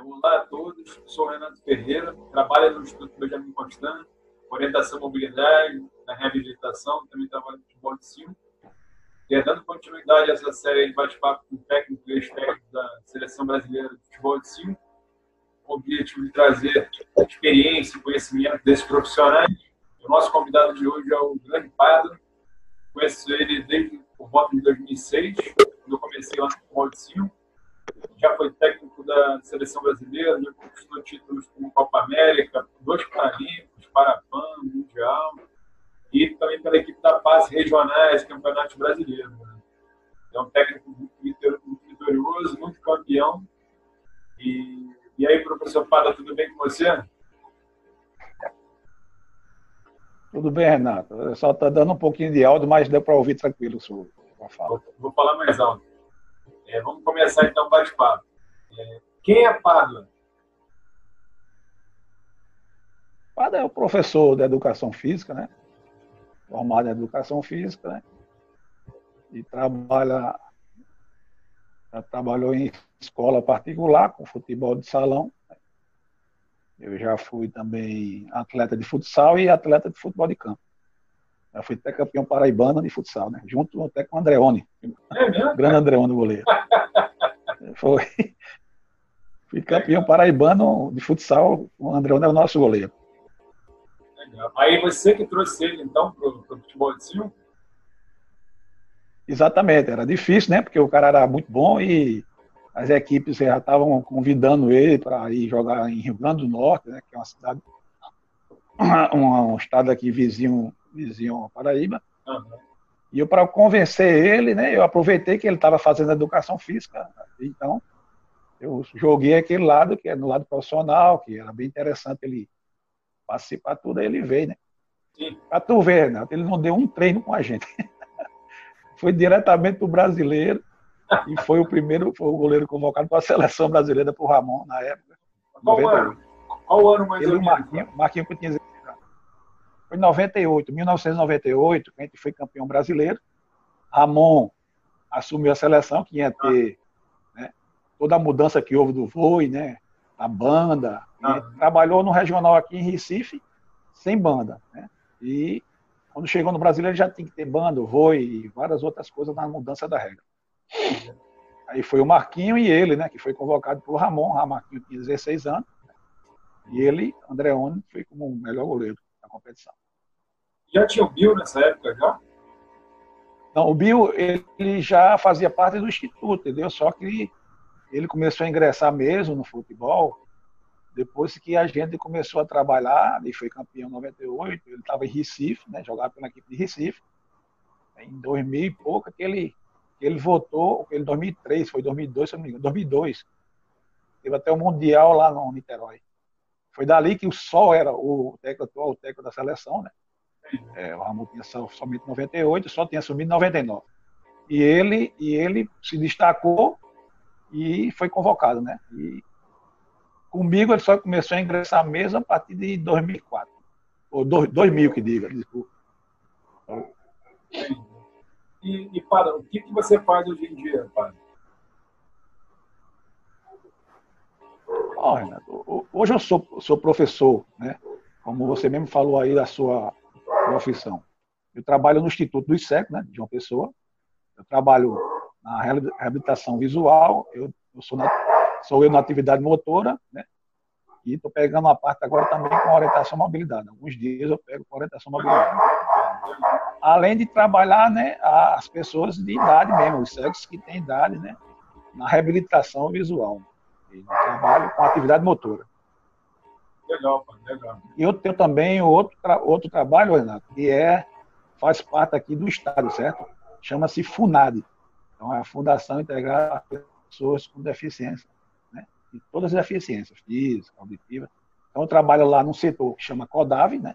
Olá a todos, sou o Renato Ferreira, trabalho no Instituto Benjamin Constant, orientação à mobilidade, na reabilitação, também trabalho no futebol de 5. E dando continuidade a essa série de bate-papo com técnicos e ex-técnicos da Seleção Brasileira de Futebol de 5, com o objetivo de trazer experiência e conhecimento desses profissionais. O nosso convidado de hoje é o grande Padre. Conheço ele desde por volta de 2006, quando eu comecei lá no Futebol de 5. Já foi técnico da Seleção Brasileira, já conquistou títulos como Copa América, 2 Paralímpicos, Parapan, Mundial, e também pela equipe da PAS regionais, Campeonatos Brasileiros. É um técnico muito vitorioso, muito campeão. E aí, professor Pada, tudo bem com você? Tudo bem, Renato. Só está dando um pouquinho de áudio, mas deu para ouvir tranquilo sua fala. Vou falar mais alto. Vamos começar então o bate-papo. Quem é Pádua? Pádua é o professor de Educação Física, né? Formado em Educação Física, né? E trabalhou em escola particular, com futebol de salão. Eu já fui também atleta de futsal e atleta de futebol de campo. Eu fui até campeão paraibano de futsal, né? Junto até com o Andreoni. O grande Andreoni, goleiro. Fui campeão paraibano de futsal, o Andreoni é o nosso goleiro. Legal. Aí você que trouxe ele, então, para o futebol de 5? Exatamente, era difícil, né? Porque o cara era muito bom e as equipes já estavam convidando ele para ir jogar em Rio Grande do Norte, né? Que é uma cidade, um estado aqui vizinho ao Paraíba. Uhum. E eu, para convencer ele, né? Eu aproveitei que ele estava fazendo educação física, então eu joguei aquele lado, que é no lado profissional, que era bem interessante ele participar tudo, aí ele veio, né? Para tu ver, né? Ele não deu um treino com a gente. Foi diretamente para o brasileiro e foi o goleiro convocado para a seleção brasileira, para o Ramon, na época. Qual ano mais ele ou menos? O Marquinhos que tinha 16 anos. Foi em 1998, que a gente foi campeão brasileiro. Ramon assumiu a seleção, que ia ter toda a mudança que houve do vôlei, né? A banda. Trabalhou no regional aqui em Recife, sem banda, né? E quando chegou no Brasil, ele já tinha que ter banda, vôlei e várias outras coisas na mudança da regra. Aí foi o Marquinho e ele, né? Que foi convocado pelo Ramon. O Marquinho tinha 16 anos. E ele, Andreoni, foi como o melhor goleiro da competição. Já tinha o Bill nessa época, já? Não, o Bill, ele já fazia parte do instituto, entendeu? Só que ele começou a ingressar mesmo no futebol depois que a gente começou a trabalhar. Ele foi campeão em 98, ele estava em Recife, né? Jogava pela equipe de Recife. Em 2000 e pouco que ele voltou, em 2003, foi 2002, se não me engano, 2002. Teve até o Mundial lá no Niterói. Foi dali que o Sol era o técnico da seleção, né? O Ramon tinha somente 98, só tinha assumido 99. E ele se destacou e foi convocado, né? E comigo ele só começou a ingressar mesmo a partir de 2004. Ou 2000, que diga, desculpa. E Padre, o que você faz hoje em dia, Padre? Renato, hoje eu sou professor, né? Como você mesmo falou aí da sua profissão. Eu trabalho no Instituto do ISEC, né, de João Pessoa. Eu trabalho na reabilitação visual, sou eu na atividade motora, né? E estou pegando uma parte agora também com orientação à mobilidade. Alguns dias eu pego com orientação à mobilidade. Além de trabalhar, né, as pessoas de idade mesmo, os cegos que têm idade, né, na reabilitação visual. E no trabalho com atividade motora. Legal, legal. E eu tenho também outro trabalho, Renato, que faz parte aqui do Estado, certo? Chama-se FUNAD. Então, é a Fundação Integrada às Pessoas com Deficiência, né? E todas as deficiências, físicas, auditivas. Então, eu trabalho lá num setor que chama CODAV, né?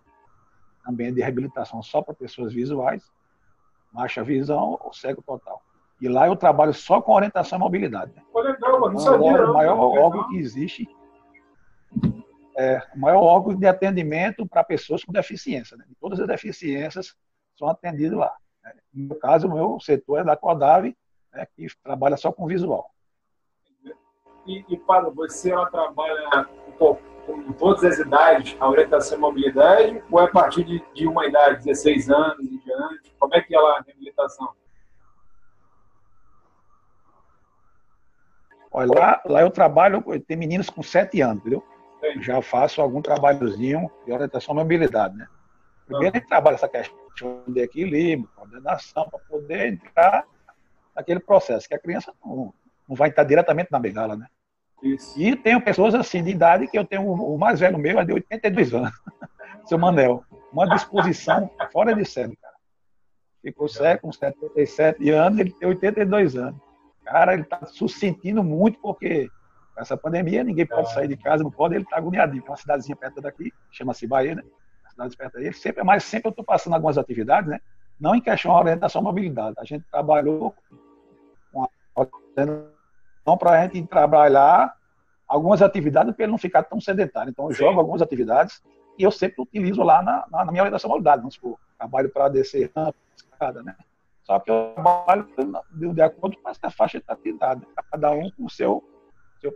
Também é de reabilitação só para pessoas visuais, baixa visão ou cego total. E lá eu trabalho só com orientação e mobilidade. Né? Pô, legal, não sabia, o maior órgão que existe, o maior órgão de atendimento para pessoas com deficiência. Né? Todas as deficiências são atendidas lá. Né? No meu caso, o meu setor é da CODAV, né, que trabalha só com visual. Pablo, você ela trabalha com todas as idades, a orientação e mobilidade, ou é a partir de uma idade, 16 anos em diante? Como é que é lá a reabilitação? Olha, lá eu trabalho, tem meninos com 7 anos, entendeu? Sim. Já faço algum trabalhozinho de orientação e mobilidade, né? Primeiro a gente trabalha essa questão de equilíbrio, coordenação, para poder entrar naquele processo, que a criança não vai estar diretamente na bengala, né? Isso. E tenho pessoas assim de idade que eu tenho, o mais velho meu é de 82 anos, seu Manel. Uma disposição fora de série, cara. Ficou cego com 77 anos, ele tem 82 anos. Cara, ele está se sentindo muito porque com essa pandemia ninguém pode sair de casa, não pode, ele está agoniadinho. Tem uma cidadezinha perto daqui, chama-se Bahia, né? A cidade perto dele. Mas sempre eu estou passando algumas atividades, né? Não em questão de orientação à mobilidade. A gente trabalhou com a para a gente trabalhar algumas atividades para ele não ficar tão sedentário. Então, eu jogo algumas atividades e eu sempre utilizo lá na minha orientação à mobilidade. Vamos supor, trabalho para descer rampa, escada, né? Só que eu trabalho de acordo com essa faixa de atividade, cada um com o seu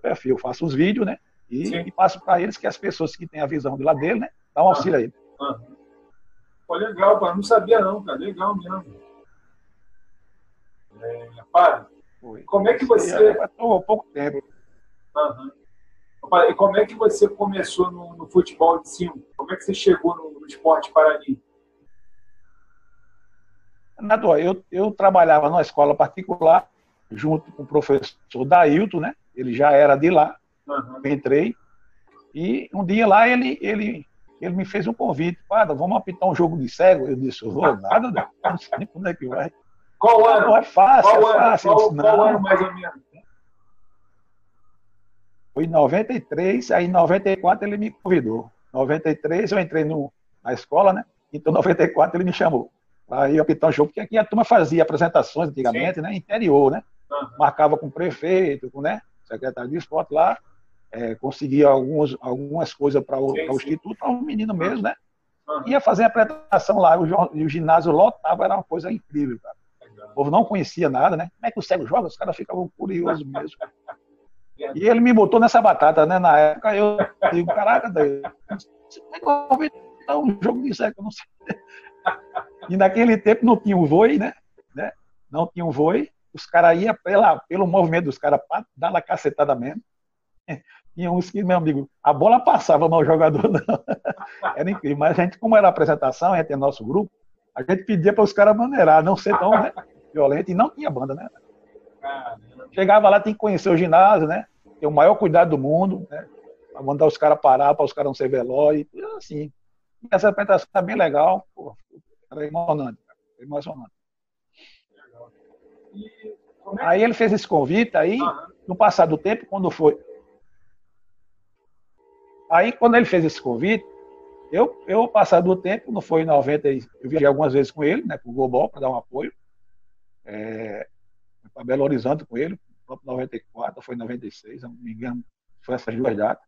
perfil. Eu faço os vídeos, né? E passo para eles, que as pessoas que têm a visão de lá dele, né? Dá um auxílio a ele. Pô, legal, cara. Não sabia não, cara. Legal mesmo. Padre, como é que você... Há pouco tempo. E como é que você começou no futebol de 5? Como é que você chegou no esporte paralímpico? Eu trabalhava numa escola particular, junto com o professor Dailton, né? Ele já era de lá. Eu entrei. E um dia lá ele me fez um convite. Padre, vamos apitar um jogo de cego? Eu disse, eu vou nada, né? Não sei como é que vai. Qual ano? Não, é fácil, é fácil. Qual ano mais ou menos? Foi em 93, aí em 94 ele me convidou. Em 93 eu entrei na escola, né? Então em 94 ele me chamou. Aí eu apitar um jogo, porque aqui a turma fazia apresentações antigamente, né? Interior, né? Marcava com o prefeito, com, né? Secretário de esporte lá, conseguia algumas coisas para o instituto, para o menino mesmo, né? Ia fazer a apresentação lá, e o ginásio lotava, era uma coisa incrível, cara. O povo não conhecia nada, né? Como é que o cego joga? Os caras ficavam curiosos mesmo. E ele me botou nessa batata, né? Na época eu digo, caraca, como é que eu vou dar um jogo de cego? Eu não sei. E naquele tempo não tinha o vôlei, né? Não tinha o vôlei. Os caras iam pelo movimento dos caras para dar uma cacetada mesmo. Tinha uns que, meu amigo, a bola passava, mas o jogador não. Era incrível. Mas a gente, como era a apresentação, a gente é nosso grupo, a gente pedia para os caras maneirar, não ser tão, né, violento, e não tinha banda, né? Chegava lá, tem que conhecer o ginásio, né? Ter o maior cuidado do mundo, né? Para mandar os caras parar, para os caras não ser velório, e assim. E essa apresentação tá bem legal, pô, era emocionante, cara. Emocionante. Aí ele fez esse convite, aí, no passar do tempo, quando foi. Aí, quando ele fez esse convite, eu passado do tempo, não foi em 90, eu viajei algumas vezes com ele, né, com o Global, para dar um apoio. Para Belo Horizonte com ele, foi em 94, foi em 96, não me engano, foi essas duas datas.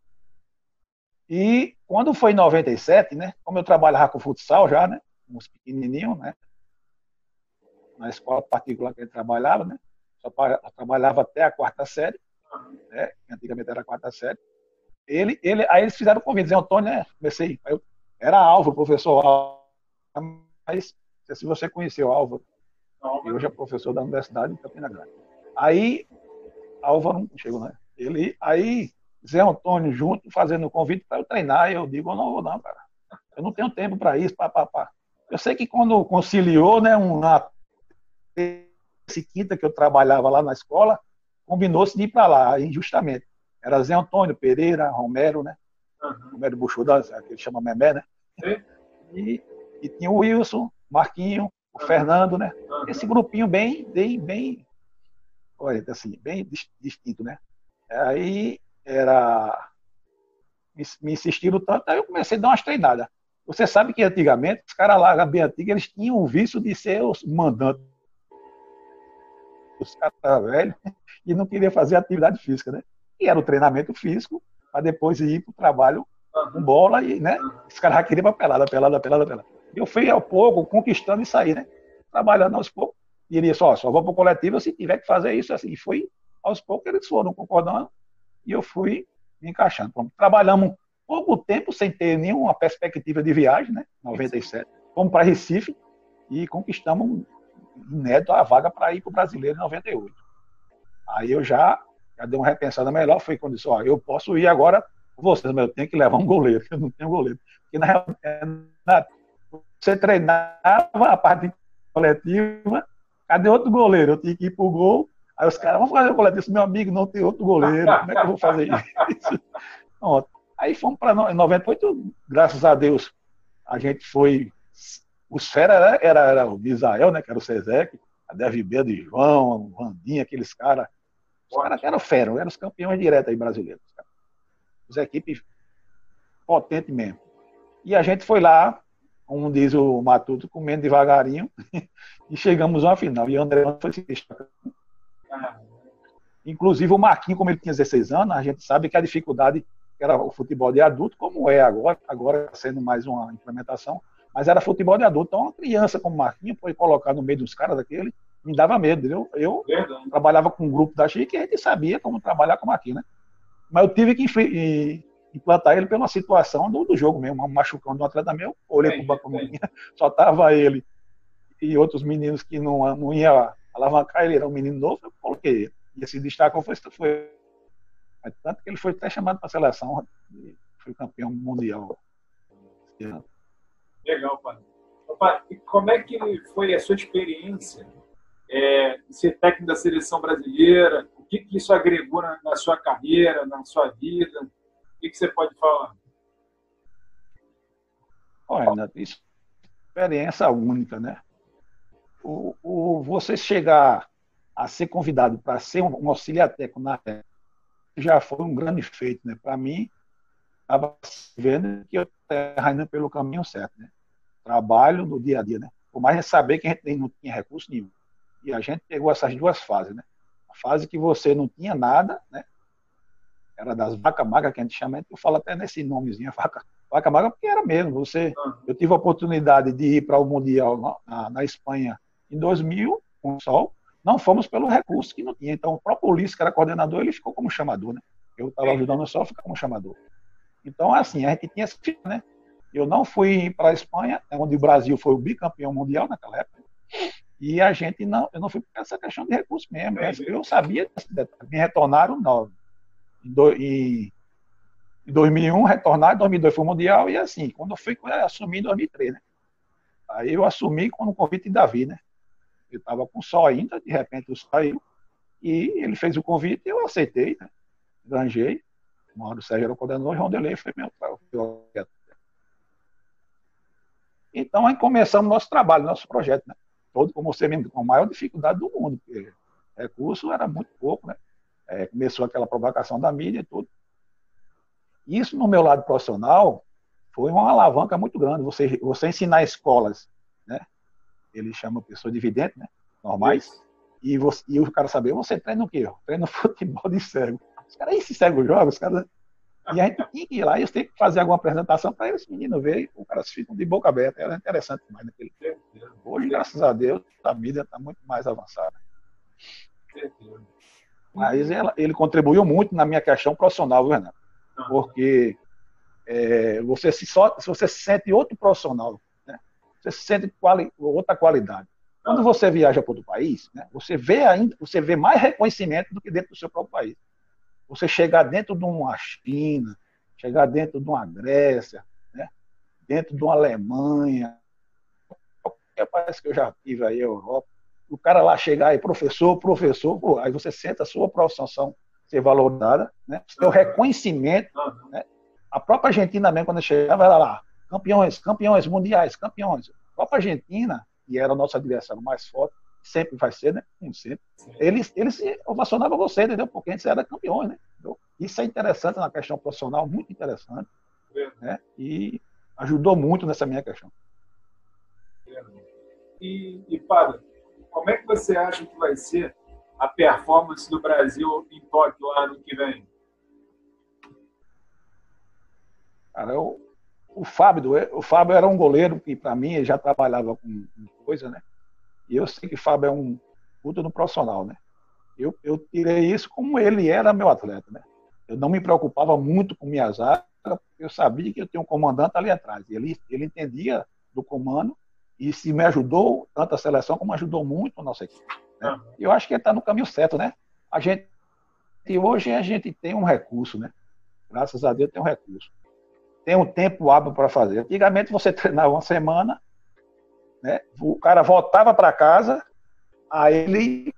E quando foi em 97, né, como eu trabalhava com futsal já, né, uns pequenininhos, né, na escola particular que ele trabalhava, né, só trabalhava até a 4ª série, né, que antigamente era a 4ª série. Aí eles fizeram o convite, Zé Antônio, né, comecei, era Álvaro, professor Álvaro, mas não sei se você conheceu o Álvaro, e hoje é professor da Universidade de Campina Grande. Aí, Álvaro não chegou, né? Aí, Zé Antônio junto, fazendo o convite para eu treinar, eu digo, eu não vou não, cara. Eu não tenho tempo para isso, papapá. Eu sei que quando conciliou, né, uma quinta que eu trabalhava lá na escola, combinou-se de ir para lá, injustamente. Era Zé Antônio, Pereira, Romero, né? Romero Buxuda, que ele chama Memé, né? E tinha o Wilson, Marquinho, o Fernando, né? Esse grupinho bem, olha, assim, bem distinto, né? Aí me insistiram tanto, aí eu comecei a dar umas treinadas. Você sabe que antigamente, os caras lá, bem antigos, eles tinham o vício de ser os mandantes. Os caras velhos e não queriam fazer atividade física, né? E era o treinamento físico, para depois ir para o trabalho com bola, e, né? Os caras já queriam para pelada. E eu fui ao pouco conquistando isso aí, né? Trabalhando aos poucos. E ele só vou para o coletivo se tiver que fazer isso assim. E foi aos poucos eles foram concordando. e eu fui me encaixando. Pronto. Trabalhamos pouco tempo sem ter nenhuma perspectiva de viagem, né? 97. Fomos para Recife e conquistamos inédito a vaga para ir para o Brasileiro em 98. Aí eu já dei uma repensada melhor, foi quando disse, ó, eu posso ir agora com vocês, mas eu tenho que levar um goleiro, eu não tenho goleiro. Porque você treinava a parte coletiva, cadê outro goleiro? Eu tinha que ir pro gol, aí os caras, vamos fazer o coletivo, meu amigo, não tem outro goleiro, como é que eu vou fazer isso? Pronto. Aí fomos para 98, graças a Deus, a gente foi, os fera era o Misael, né, que era o Cezek, a Devibê de João, o Vandinha, aqueles caras, os caras eram fera, eram os campeões diretos aí brasileiros. As equipes potentes mesmo. E a gente foi lá, como diz o Matuto, comendo devagarinho, e chegamos a uma final. E o André foi se destacando. Inclusive o Marquinhos, como ele tinha 16 anos, a gente sabe que a dificuldade era o futebol de adulto, como é agora sendo mais uma implementação, mas era futebol de adulto. Então uma criança como o Marquinhos foi colocar no meio dos caras daquele, me dava medo, entendeu? Eu trabalhava com um grupo da Chique e a gente sabia como trabalhar com o Marquinhos, né? Mas eu tive que implantar ele pela situação do jogo mesmo, um machucão de um atleta meu, olhei para o banco, só tava ele e outros meninos que não ia alavancar, ele era um menino novo, eu coloquei ele. E esse destaque foi tanto que ele foi até chamado para a seleção, foi campeão mundial. Legal, pai. Opa, e como é que foi a sua experiência de ser técnico da seleção brasileira? O que isso agregou na sua carreira, na sua vida? O que você pode falar? Olha, isso é uma experiência única, né? Você chegar a ser convidado para ser um auxiliar técnico na terra já foi um grande feito, né? Para mim, estava vendo que eu estava indo pelo caminho certo, né? Trabalho no dia a dia, né? Por mais saber que a gente não tinha recurso nenhum. E a gente pegou essas duas fases, né? A fase que você não tinha nada, né? Era das vacas magras que a gente chama, eu falo até nesse nomezinho, vaca magra, porque era mesmo. Eu tive a oportunidade de ir para o Mundial na Espanha em 2000, com o Sol. Não fomos pelo recurso que não tinha. Então, o próprio Ulisses, que era coordenador, ele ficou como chamador, né? Eu estava ajudando o Sol, ficar como chamador. Então, assim, a gente tinha esse filho, né? Eu não fui para a Espanha, onde o Brasil foi o bicampeão mundial naquela época, e eu não fui por essa questão de recurso mesmo. Eu sabia, me retornaram 9. Em 2001, retornaram, em 2002 foi o Mundial, e assim, quando eu assumi em 2003, né? Aí eu assumi com o convite de Davi, né? Eu estava com o Sol ainda, de repente o Sol saiu, e ele fez o convite e eu aceitei, né? Granjei. O Mauro Sérgio era o coordenador, o João Delei foi meu projeto. Então, aí começamos nosso trabalho, nosso projeto, né? Todo, como você mesmo, com a maior dificuldade do mundo, porque recurso era muito pouco, né? Começou aquela provocação da mídia e tudo. Isso, no meu lado profissional, foi uma alavanca muito grande. Você ensinar escolas, né? Ele chama pessoas dividentes, né? Normais, e o cara saber, você treina o quê? Treina futebol de cego. Os caras, esse cego joga, os caras... E a gente tinha que ir lá e você tem que fazer alguma apresentação para eles, menino ver, os caras ficam de boca aberta. Era interessante demais naquele tempo. Hoje, graças a Deus, a mídia está muito mais avançada. Mas ele contribuiu muito na minha questão profissional, viu, Renato? Porque se você se sente outro profissional, né? Você se sente outra qualidade. Quando você viaja para outro país, né? Você vê mais reconhecimento do que dentro do seu próprio país. Você chegar dentro de uma China, chegar dentro de uma Grécia, né? Dentro de uma Alemanha, qualquer país que eu já tive aí, Europa, o cara lá chegar aí, professor, pô, aí você sente a sua profissão ser valorizada, né? O seu reconhecimento, né? A própria Argentina mesmo, quando chegava, era lá, campeões mundiais, campeões. A própria Argentina, que era o nosso adversário mais forte, sempre vai ser, né? Sempre. Eles ovacionavam você, entendeu? Porque a gente era campeões, né? Entendeu? Isso é interessante na questão profissional, muito interessante, né? E ajudou muito nessa minha questão. E padre, como é que você acha que vai ser a performance do Brasil em Tóquio lá no que vem? Cara, o Fábio era um goleiro que, para mim, ele já trabalhava com coisa, né? E eu sei que o Fábio é um puta no profissional, né? Eu tirei isso como ele era meu atleta, né? Eu não me preocupava muito com minha zaga, porque eu sabia que eu tinha um comandante ali atrás. Ele entendia do comando e se me ajudou, tanto a seleção como ajudou muito a nossa equipe. Né? E eu acho que ele está no caminho certo, né? Hoje a gente tem um recurso, né? Graças a Deus tem um recurso. Tem um tempo hábil para fazer. Antigamente você treinava uma semana, né? O cara voltava para casa, aí ele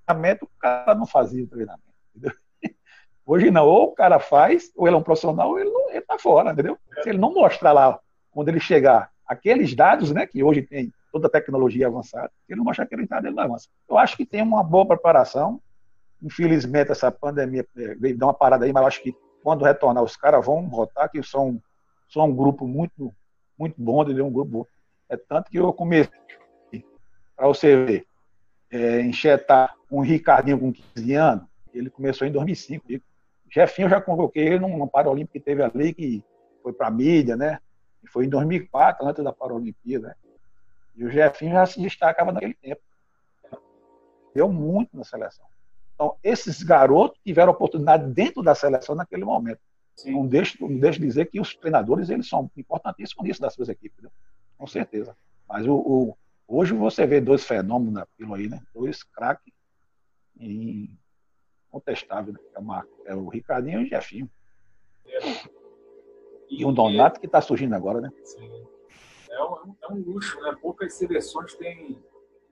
o cara não fazia o treinamento. Entendeu? Hoje não, ou o cara faz, ou ele é um profissional, ou ele está fora, entendeu? Se ele não mostrar lá, quando ele chegar, aqueles dados, né, que hoje tem toda a tecnologia avançada, se ele não mostrar aquele dado, ele não avança. Eu acho que tem uma boa preparação. Infelizmente, essa pandemia veio dar uma parada aí, mas eu acho que quando retornar, os caras vão voltar, que são um grupo muito, muito bom, entendeu? Um grupo bom. É tanto que eu comecei, para você ver, enxetar um Ricardinho com 15 anos, ele começou em 2005. Jefinho eu já convoquei ele num Paralímpico que teve ali, que foi para a mídia, né? E foi em 2004, antes da Paralimpíada. Né? E o Jefinho já se destacava naquele tempo. Deu muito na seleção. Então, esses garotos tiveram oportunidade dentro da seleção naquele momento. Não deixe de dizer que os treinadores eles são importantíssimos nisso das suas equipes, né? Com certeza. Mas hoje você vê dois fenômenos naquilo aí, né? Dois craques incontestáveis, né? É o Ricardinho e o Jefinho. E o Donato que está surgindo agora, né? Sim. É um luxo, né? Poucas seleções têm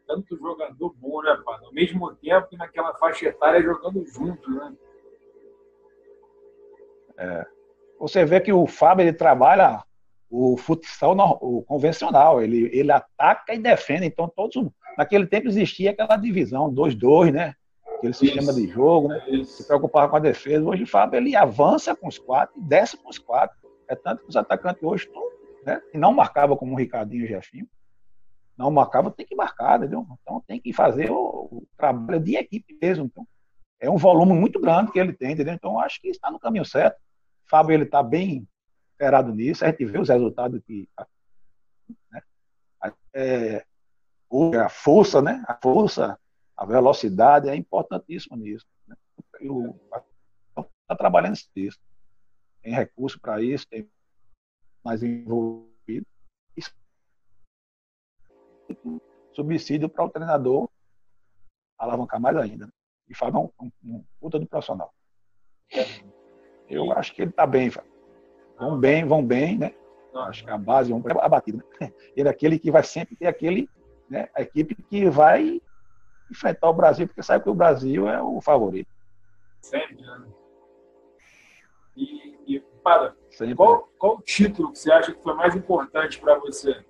tanto jogador bom, né, pai? Ao mesmo tempo que naquela faixa etária jogando junto, né? Você vê que o Fábio ele trabalha o futsal o convencional, ele ataca e defende, então naquele tempo existia aquela divisão 2-2, né? Aquele sistema de jogo, né? Se preocupava com a defesa. Hoje o Fábio ele avança com os 4 e desce com os 4. É tanto que os atacantes hoje estão, né? E não marcava como o Ricardinho e o Jefinho. Não marcava, tem que marcar, entendeu? Então tem que fazer o trabalho de equipe mesmo. Então, é um volume muito grande que ele tem, entendeu? Então acho que está no caminho certo. O Fábio ele está bem inteirado nisso, a gente vê os resultados que, né? A força, né? A velocidade é importantíssima nisso. Né? Está trabalhando nisso. Tem recurso para isso, tem mais envolvido. Isso é subsídio para o treinador alavancar mais ainda. Né? E faz um puta do profissional. Eu acho que ele está bem, Fábio. Vão bem, né? Acho que a base é abatida. Né? Ele é aquele que vai sempre ter né? A equipe que vai enfrentar o Brasil, porque sabe que o Brasil é o favorito. Sempre, né? E para, sempre, qual o título que você acha que foi mais importante para você?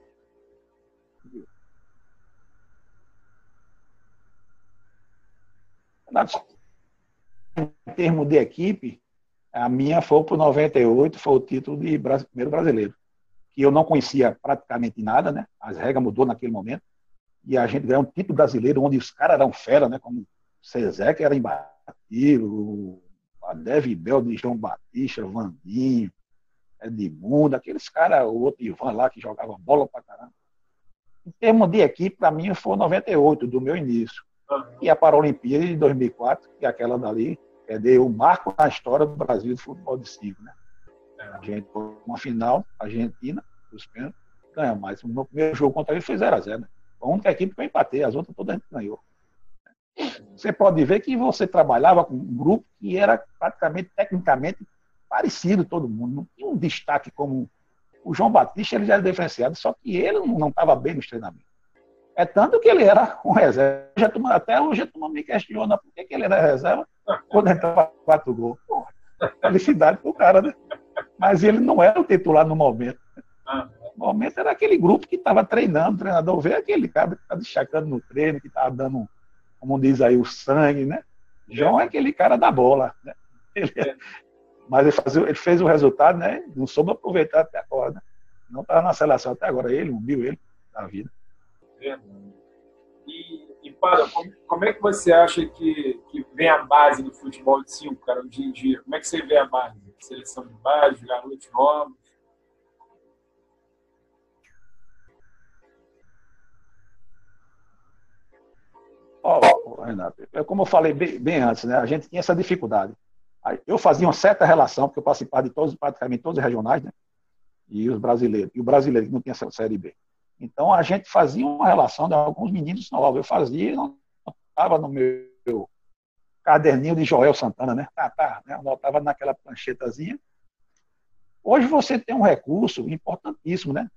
Em termos de equipe, a minha foi para o 98, foi o título de primeiro brasileiro, que eu não conhecia praticamente nada, né? As regras mudou naquele momento, e a gente ganhou um título brasileiro onde os caras eram fera, né? Como o Cezé, que era imbatível, o Dev Bel de João Batista, Vandinho, Edmundo, aqueles caras, o outro Ivan lá, que jogava bola pra caramba. Em termos de equipe, para mim foi 98, do meu início. E a Paralimpíada de 2004, que é aquela dali, deu um marco na história do Brasil de futebol de 5, né? A gente foi uma final, Argentina, os pênaltis, ganhamos. Mas o meu primeiro jogo contra ele foi 0-0. Né? A única equipe que eu empatei, as outras todas a gente ganhou. Você pode ver que você trabalhava com um grupo que era praticamente, tecnicamente, parecido todo mundo. Não tinha um destaque como o João Batista, ele já era diferenciado, só que ele não estava bem nos treinamentos. É tanto que ele era um reserva. Até hoje a turma me questiona por que ele era reserva quando entrava 4 gols. Pô, felicidade pro cara, né? Mas ele não era o titular no momento. No momento era aquele grupo que estava treinando, o treinador vê aquele cara que está destacando no treino, que estava dando, como diz aí, o sangue, né? João é aquele cara da bola, né? Mas ele fez o resultado, né? Não soube aproveitar até agora, né? Não estava na seleção até agora, ele, viu ele na vida. E para, como é que você acha que vem a base do futebol de 5, cara, hoje em dia? Como é que você vê a base? Seleção de base, garotos novos? Renato, como eu falei bem antes, né? A gente tinha essa dificuldade. Eu fazia uma certa relação, porque eu participava de praticamente todos os regionais, né? E o brasileiro que não tinha Série B. Então, a gente fazia uma relação de alguns meninos novos. Eu fazia, estava no meu caderninho de Joel Santana, né? Né? Anotava naquela planchetazinha. Hoje você tem um recurso importantíssimo, né?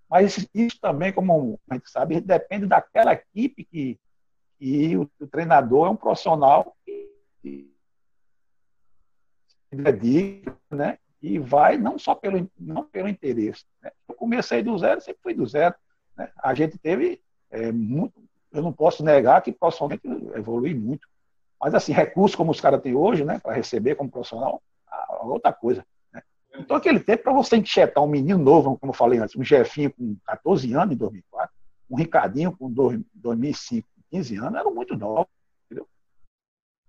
Mas isso também, como a gente sabe, depende daquela equipe que o treinador é um profissional que dedica, né? E vai não só não pelo interesse. Né? Eu comecei do zero, sempre fui do zero. Né? A gente teve muito, eu não posso negar que profissionalmente evolui muito. Mas assim, recursos como os caras têm hoje, né, para receber como profissional, é outra coisa. Né? Então, aquele tempo, para você enxertar um menino novo, como eu falei antes, um Jefinho com 14 anos em 2004, um Ricardinho com 2005, 15 anos, eram muito novos. Entendeu?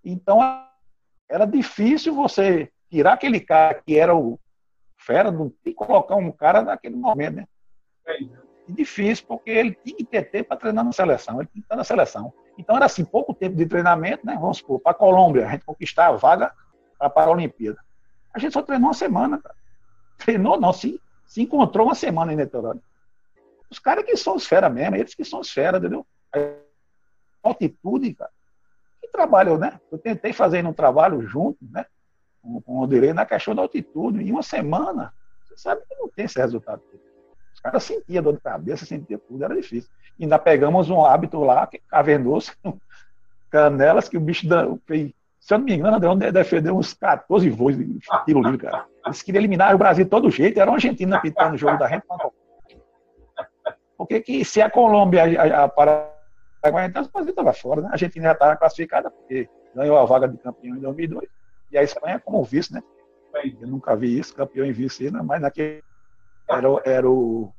Então, era difícil você tirar aquele cara que era o fera e colocar um cara naquele momento, né? E difícil, porque ele tinha que ter tempo para treinar na seleção, ele tinha que estar na seleção. Então era assim, pouco tempo de treinamento, né? Vamos supor, para a Colômbia, a gente conquistar a vaga para a Paralimpíada. A gente só treinou uma semana, cara. Treinou não, se encontrou uma semana em Niterói. Os caras que são os fera mesmo, eles que são os fera, entendeu? A altitude, cara. Que trabalho, né? Eu tentei fazer um trabalho junto, né? Com o Odirei na questão da altitude. Em uma semana, você sabe que não tem esse resultado. Os caras sentiam dor de cabeça, sentiam tudo, era difícil. E ainda pegamos um hábito lá, que cavernoso, canelas, que o bicho fez. Se eu não me engano, André defendeu uns 14 voos de tiro livre, cara. Eles queriam eliminar o Brasil de todo jeito, era a Argentina pitando o jogo da gente. Porque que, se a Colômbia, a Paraguai, então o Brasil estava fora, né? A Argentina já estava classificada, porque ganhou a vaga de campeão em 2002. E a Espanha como vice, né? Eu nunca vi isso, campeão e vice, né? Mas naquele era o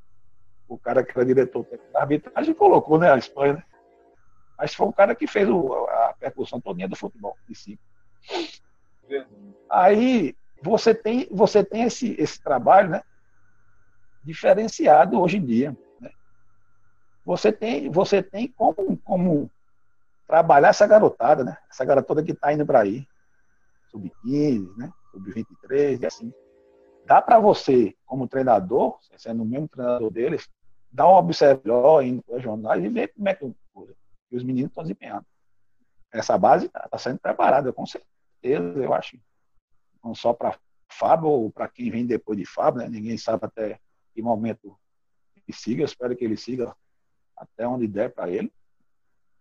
cara que era diretor da arbitragem colocou, né, a Espanha, né? Mas foi o cara que fez a percussão todinha do futebol de si. Aí você tem esse trabalho, né, diferenciado hoje em dia. Né? Você tem como trabalhar essa garotada, né? Essa garotada que está indo para aí, sub-15, né? Sub-23, e assim. Dá para você, como treinador, sendo o mesmo treinador deles, dar uma observação indo para os jornais e ver como é que os meninos estão desempenhando. Essa base está sendo preparada, com certeza, eu acho. Não só para Fábio ou para quem vem depois de Fábio, né? Ninguém sabe até que momento ele siga, eu espero que ele siga até onde der para ele.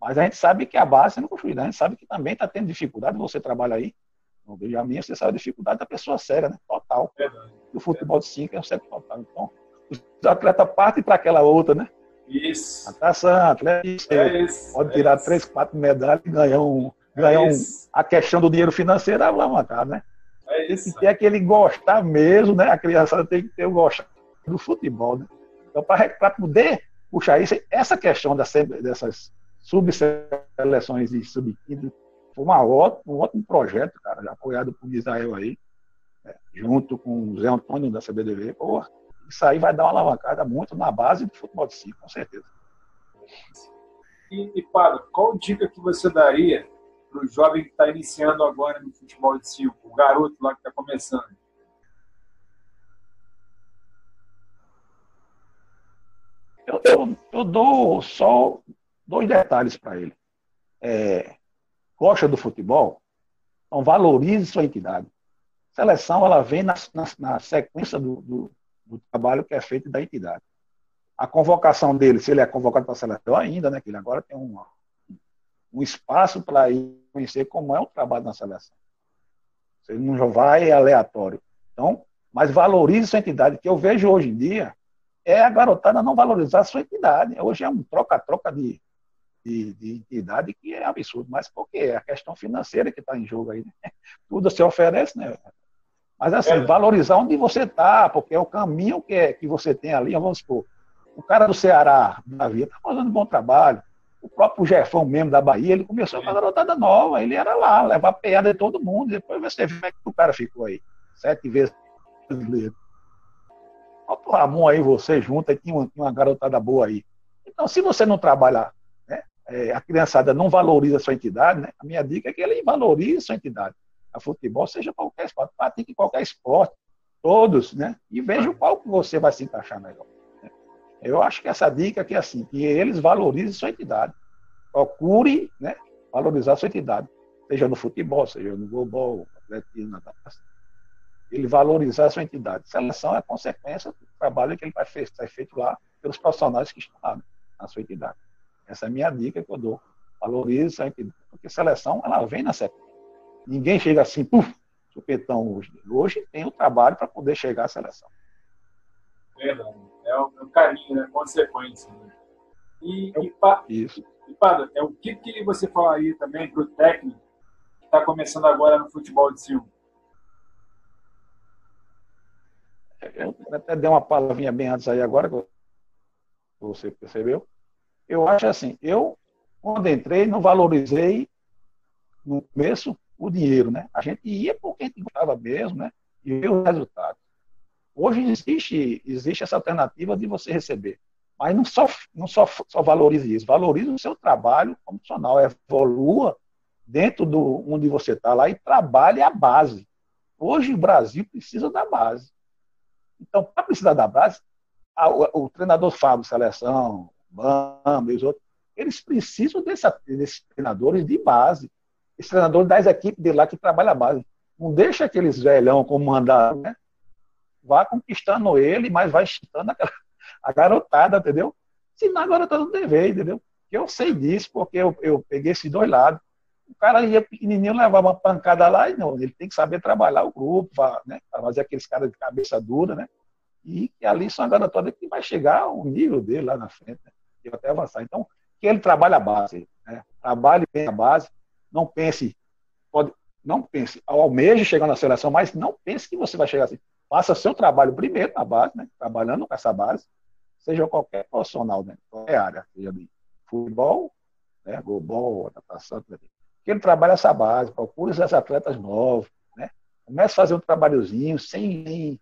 Mas a gente sabe que a base não construída, a gente sabe que também está tendo dificuldade, você trabalha aí, no Benjamin, você sabe a dificuldade da pessoa séria, né? Total. O futebol de 5 é um certo total. Então, os atletas partem para aquela outra, né? Isso. Atleta, pode tirar 3, 4 medalhas e ganhar a questão do dinheiro financeiro, é alavancado, né? Tem que ter aquele gostar mesmo, né? A criança tem que ter o gostar do futebol, né? Então, para poder puxar isso, essa questão dessas subseleções de sub-15 foi um ótimo projeto, cara, apoiado por Israel aí, junto com o Zé Antônio da CBDV. Pô, isso aí vai dar uma alavancada muito na base do futebol de 5, com certeza. E Padre, qual dica que você daria para o jovem que está iniciando agora no futebol de 5, o garoto lá que está começando? Eu dou só 2 detalhes para ele. Gosta do futebol? Então valorize sua entidade. A seleção ela vem na sequência do trabalho que é feito da entidade. A convocação dele, se ele é convocado para a seleção ainda, né, que ele agora tem um espaço para ir conhecer como é o trabalho na seleção. Ele não vai aleatório. Então, mas valorize sua entidade, que eu vejo hoje em dia é a garotada não valorizar a sua entidade. Hoje é um troca-troca de entidade que é absurdo, mas porque é a questão financeira que está em jogo aí. Né? Tudo se oferece, né? Mas assim, valorizar onde você está, porque é o caminho que você tem ali, vamos supor, o cara do Ceará, da Via, está fazendo um bom trabalho. O próprio Jefão mesmo da Bahia, ele começou com a garotada nova, ele era lá, levar peada de todo mundo, depois você vê como é que o cara ficou aí. 7 vezes brasileiro. Olha o Ramon aí, você junto, aí tinha uma garotada boa aí. Então, se você não trabalhar, né, a criançada não valoriza a sua entidade, né? A minha dica é que ele valorize a sua entidade. A futebol, seja qualquer esporte, pratique qualquer esporte, todos, né? E veja qual que você vai se encaixar melhor. Né? Eu acho que essa dica aqui é assim, que eles valorizem a sua entidade. Procure, né, valorizar a sua entidade, seja no futebol, seja no goalball, atletismo, natação. Ele valorizar a sua entidade. Seleção é a consequência do trabalho que ele vai ser feito lá pelos profissionais que estão lá, né, na sua entidade. Essa é a minha dica que eu dou. Valorize a entidade, porque seleção, ela vem na sequência. Ninguém chega assim, puf, supetão hoje. Hoje tem o trabalho para poder chegar à seleção. Verdade. É o carinho, né? Consequência. Né? Isso. E Pada, o que você falaria também para o técnico que está começando agora no futebol de cima? Eu até dei uma palavrinha bem antes aí agora, que você percebeu. Eu acho assim, quando entrei, não valorizei no começo o dinheiro, né? A gente ia porque a gente gostava mesmo, né? E ver o resultado. Hoje existe essa alternativa de você receber. Mas não só valorize isso, valorize o seu trabalho como profissional, evolua dentro do onde você está lá e trabalhe a base. Hoje o Brasil precisa da base. Então, para precisar da base, o treinador Fábio, seleção, Bamba e os outros, eles precisam desses treinadores de base. Esses treinadores das equipes de lá que trabalham a base. Não deixa aqueles velhão comandar, né? Vá conquistando ele, mas vai chutando a garotada, entendeu? Senão a garotada não deve, entendeu? Eu sei disso, porque eu peguei esses dois lados. O cara ia pequenininho, levava uma pancada lá e não, ele tem que saber trabalhar o grupo, né? Para fazer aqueles caras de cabeça dura, né? E ali são a garotada que vai chegar ao nível dele lá na frente, né? E até avançar. Então, que ele trabalhe a base, né? Trabalhe bem a base, não pense, almeje chegar na seleção, mas não pense que você vai chegar assim. Faça seu trabalho primeiro na base, né? Trabalhando com essa base, seja qualquer profissional, né? Qualquer área, seja de futebol, né? Goalball, natação, que ele trabalhe essa base, procure esses atletas novos, né? Comece a fazer um trabalhozinho sem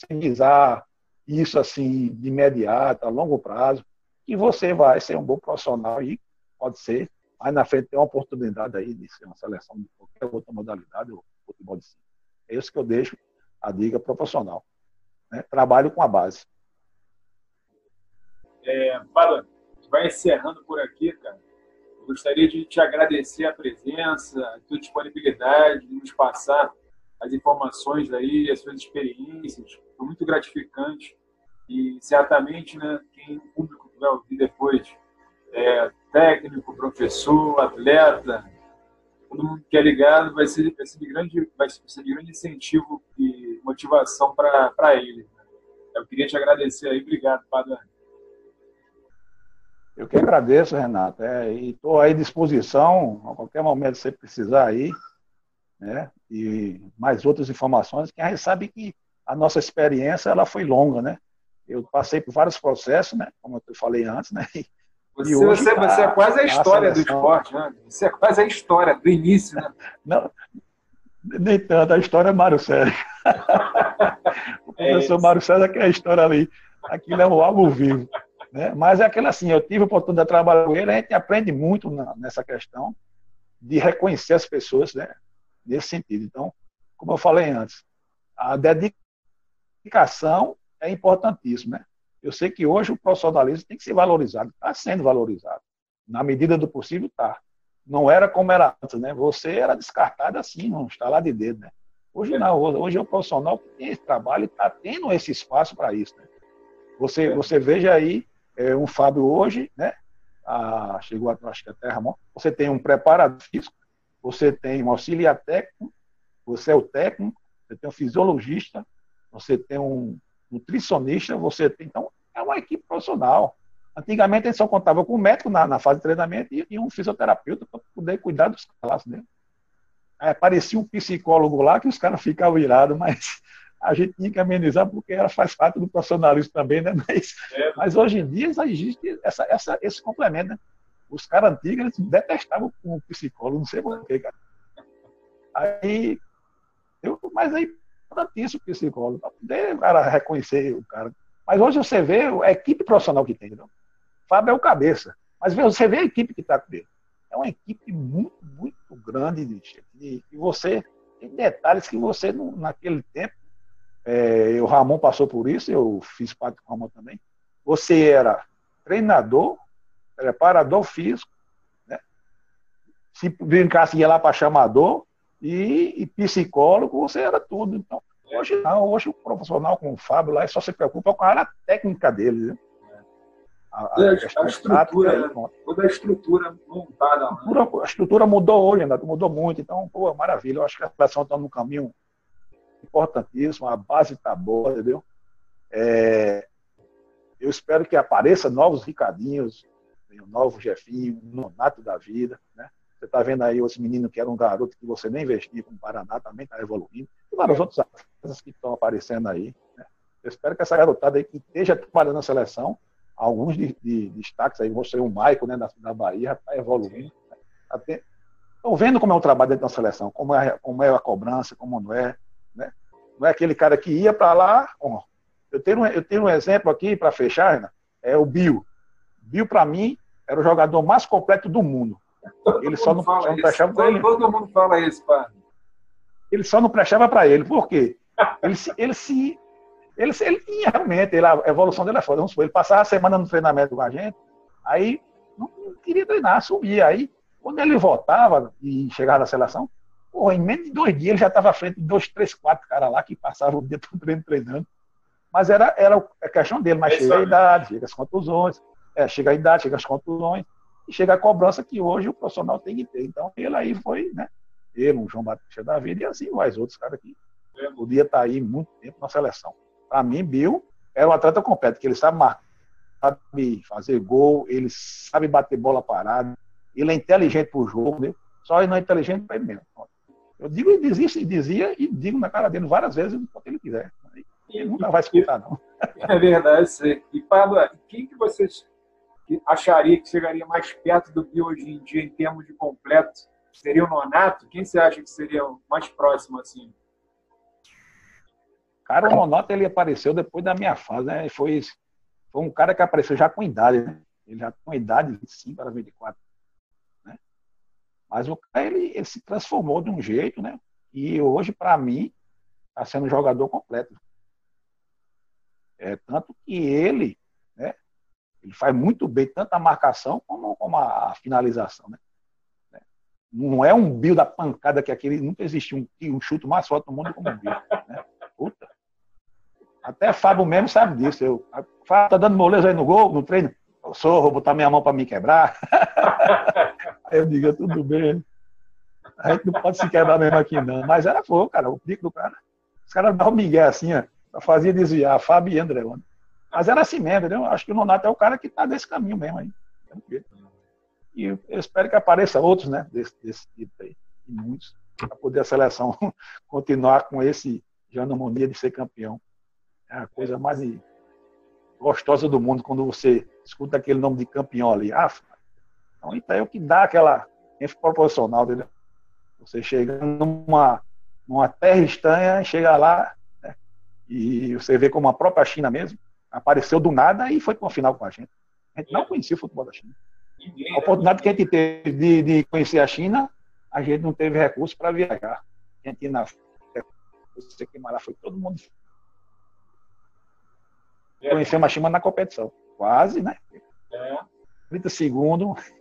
visar isso assim de imediato, a longo prazo, que você vai ser um bom profissional e pode ser, aí na frente tem uma oportunidade aí de ser uma seleção de qualquer outra modalidade, ou futebol de cima. É isso que eu deixo a dica profissional. Né? Trabalho com a base. Pada, vai encerrando por aqui, cara. Eu gostaria de te agradecer a presença, a tua disponibilidade, de nos passar as informações aí, as suas experiências. Foi muito gratificante. E certamente, né, quem o público vai ouvir depois, técnico, professor, atleta, todo mundo que é ligado vai ser de grande incentivo e motivação para ele. Né? Eu queria te agradecer aí. Obrigado, Pada. Eu que agradeço, Renato. E estou aí à disposição, a qualquer momento que você precisar aí, né? E mais outras informações, que a gente sabe que a nossa experiência ela foi longa, né? Eu passei por vários processos, né? Como eu falei antes, né? Você é quase a história do esporte, né? Você é quase a história do início, né? Não, nem tanto, a história é Mário Sérgio. O professor Mário Sérgio que é a história ali. Aquilo é um algo vivo. Né? Mas é aquilo assim, eu tive a oportunidade de trabalhar com ele, a gente aprende muito nessa questão de reconhecer as pessoas, né? Nesse sentido. Então, como eu falei antes, a dedicação é importantíssima. Né? Eu sei que hoje o profissionalismo tem que ser valorizado, está sendo valorizado. Na medida do possível, está. Não era como era antes, né? Você era descartado assim, não estalar de dedo, né? Hoje não, hoje é o profissional que tem esse trabalho e está tendo esse espaço para isso, né? Você veja aí, um Fábio hoje, né? Chegou, acho que até Ramon, você tem um preparador físico, você tem um auxiliar técnico, você é o técnico, você tem um fisiologista, você tem um nutricionista, você tem, então, é uma equipe profissional. Antigamente a gente só contava com um médico na fase de treinamento e um fisioterapeuta para poder cuidar dos caras, né? Aparecia um psicólogo lá que os caras ficavam irados, mas a gente tinha que amenizar porque ela faz parte do profissionalismo também, né? Mas hoje em dia existe esse complemento, né? Os caras antigos eles detestavam o psicólogo, não sei porquê, cara. Mas aí importantíssimo o psicólogo, para poder o cara reconhecer o cara. Mas hoje você vê a equipe profissional que tem, não? Fábio é o cabeça. Mas você vê a equipe que está com ele. É uma equipe muito, muito grande, e você tem detalhes que você, naquele tempo, o Ramon passou por isso, eu fiz parte do Ramon também. Você era treinador, preparador físico, né? Se brincasse, ia lá para chamador, e psicólogo, você era tudo. Então, hoje não, hoje o profissional como o Fábio lá só se preocupa com a área técnica dele, né? A estrutura, toda a estrutura montada. A estrutura mudou hoje, ainda mudou muito. Então, pô, maravilha. Eu acho que a seleção está num caminho importantíssimo, a base está boa, entendeu? Eu espero que apareça novos Ricardinhos, um novo Jefinho, um Nonato da vida, né? Você está vendo aí esse menino que era um garoto que você nem investia com o Paraná, também está evoluindo. E vários outros atletas que estão aparecendo aí, né? Eu espero que essa garotada aí que esteja trabalhando na seleção, alguns de destaques aí, você, o Maico, né, da Bahia, está evoluindo. Estão vendo como é o trabalho dentro da seleção, como é a cobrança, como não é, né? Não é aquele cara que ia para lá. Ó, eu tenho um exemplo aqui para fechar, Renan, é o Bill. Bill, para mim, era o jogador mais completo do mundo. Ele só não prestava para ele. Todo mundo fala isso, pá. Ele só não prestava para ele. Por quê? Ele tinha realmente, a evolução dele é foda. Vamos supor, ele passava a semana no treinamento com a gente, aí não queria treinar, subia. Aí, quando ele voltava e chegava na seleção, porra, em menos de 2 dias ele já estava à frente de 2, 3, 4 caras lá que passavam o dia todo treinando. Mas era a questão dele, mas chega a idade, chega as contusões, chega a idade, chega as contusões, e chega a cobrança que hoje o profissional tem que ter. Então, ele aí foi, né? Ele, o João Batista da vida, e assim mais outros caras que podia estar aí muito tempo na seleção. Para mim, Bill era um atleta completo, que ele sabe marcar, sabe fazer gol, ele sabe bater bola parada, ele é inteligente pro jogo, né? Só ele não é inteligente para ele mesmo. Eu digo e dizia e digo na cara dele várias vezes enquanto ele quiser. Ele nunca vai escutar, não. É verdade, sim. E, Pablo, quem que vocês acharia que chegaria mais perto do Bill hoje em dia em termos de completo? Seria o Nonato? Quem você acha que seria o mais próximo, assim? Cara, o Nonato, ele apareceu depois da minha fase, né? Foi um cara que apareceu já com idade, né? Ele já com idade, 25 para 24. Né? Mas o cara, ele se transformou de um jeito, né? E hoje, para mim, está sendo um jogador completo. Tanto que ele, né? Ele faz muito bem tanto a marcação como a finalização, né? Não é um Bill da pancada que aquele nunca existiu um chute mais forte no mundo como o Bill, né? Puta. Até Fábio mesmo sabe disso. Fábio tá dando moleza aí no gol, no treino. Eu vou botar minha mão para me quebrar. Aí eu digo, tudo bem. A gente não pode se quebrar mesmo aqui, não. Mas era fogo, cara. O pico do cara. Os caras davam migué assim, ó. Fazia desviar, Fábio e André. Mas era assim mesmo, entendeu? Acho que o Nonato é o cara que tá nesse caminho mesmo aí. E eu espero que apareça outros, né? Desse tipo aí. E muitos. Para poder a seleção continuar com esse hegemonia de ser campeão. É a coisa mais gostosa do mundo quando você escuta aquele nome de campeão ali. Então é o que dá aquela proporcional, entendeu? Você chega numa terra estranha, chega lá, né? E você vê como a própria China mesmo apareceu do nada e foi para uma final com a gente. A gente não conhecia o futebol da China. A oportunidade que a gente teve de conhecer a China, a gente não teve recurso para viajar. A gente ia na você que lá foi todo mundo. Conhecemos a China na competição. Quase, né? 30 segundos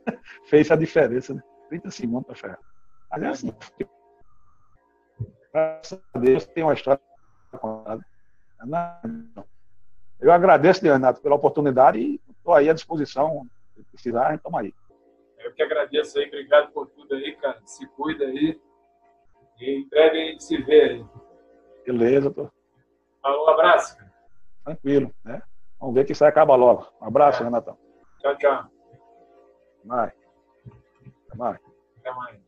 fez a diferença, né? 30 segundos para ferrar. Mas é assim. Graças a Deus tem uma história contada. Eu agradeço, Leonardo, pela oportunidade e estou aí à disposição. Se precisar, então aí. Eu que agradeço aí, obrigado por tudo aí, cara. Se cuida aí. E em breve a gente se vê aí. Beleza, Um abraço. Tranquilo, né? Vamos ver que isso acaba logo. Um abraço, Renatão. Tchau, tchau. Até mais. Até mais.